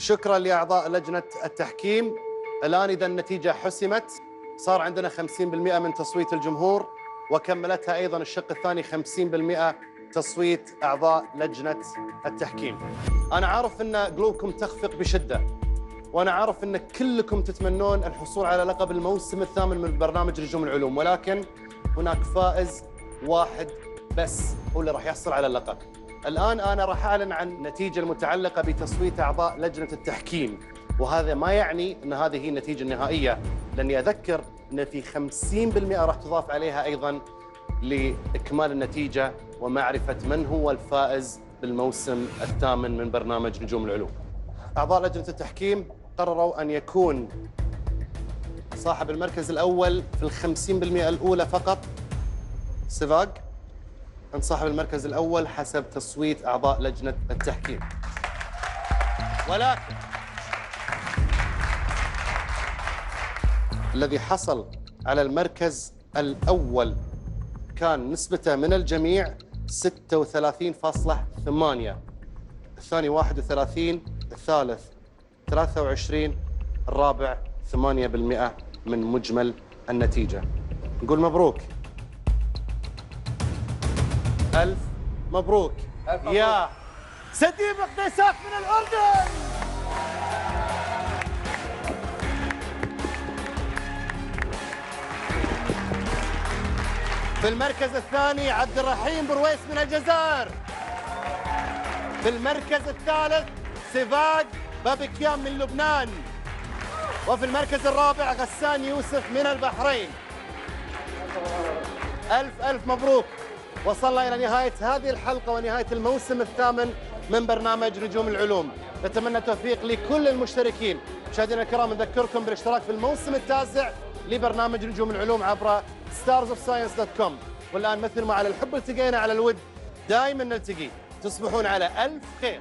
شكرا لأعضاء لجنة التحكيم. الآن إذا النتيجة حسمت، صار عندنا 50% من تصويت الجمهور، وكملتها أيضا الشق الثاني 50% تصويت أعضاء لجنة التحكيم. أنا عارف أن قلوبكم تخفق بشدة، وأنا عارف أن كلكم تتمنون الحصول على لقب الموسم الثامن من برنامج نجوم العلوم، ولكن هناك فائز واحد بس هو اللي راح يحصل على اللقب. الآن أنا راح أعلن عن النتيجة المتعلقة بتصويت أعضاء لجنة التحكيم، وهذا ما يعني أن هذه هي النتيجة النهائية، لأني أذكر أن في 50% راح تضاف عليها أيضاً لإكمال النتيجة ومعرفة من هو الفائز بالموسم الثامن من برنامج نجوم العلوم. أعضاء لجنة التحكيم قرروا أن يكون صاحب المركز الأول في 50% الأولى فقط سيفاق، أن صاحب المركز الأول حسب تصويت أعضاء لجنة التحكيم. ولكن الذي حصل على المركز الأول كان نسبته من الجميع 36.8، الثاني 31، الثالث 23، الرابع 8% من مجمل النتيجة. نقول مبروك، ألف مبروك يا سديم قديساك من الأردن. في المركز الثاني عبد الرحيم برويس من الجزائر. في المركز الثالث سيفاق بابكيان من لبنان. وفي المركز الرابع غسان يوسف من البحرين. ألف مبروك. وصلنا إلى نهاية هذه الحلقة ونهاية الموسم الثامن من برنامج نجوم العلوم. نتمنى التوفيق لكل المشتركين. مشاهدينا الكرام، نذكركم بالاشتراك في الموسم التاسع لبرنامج نجوم العلوم عبر starsofscience.com. والآن مثل ما على الحب التقينا على الود دائما نلتقي. تصبحون على ألف خير.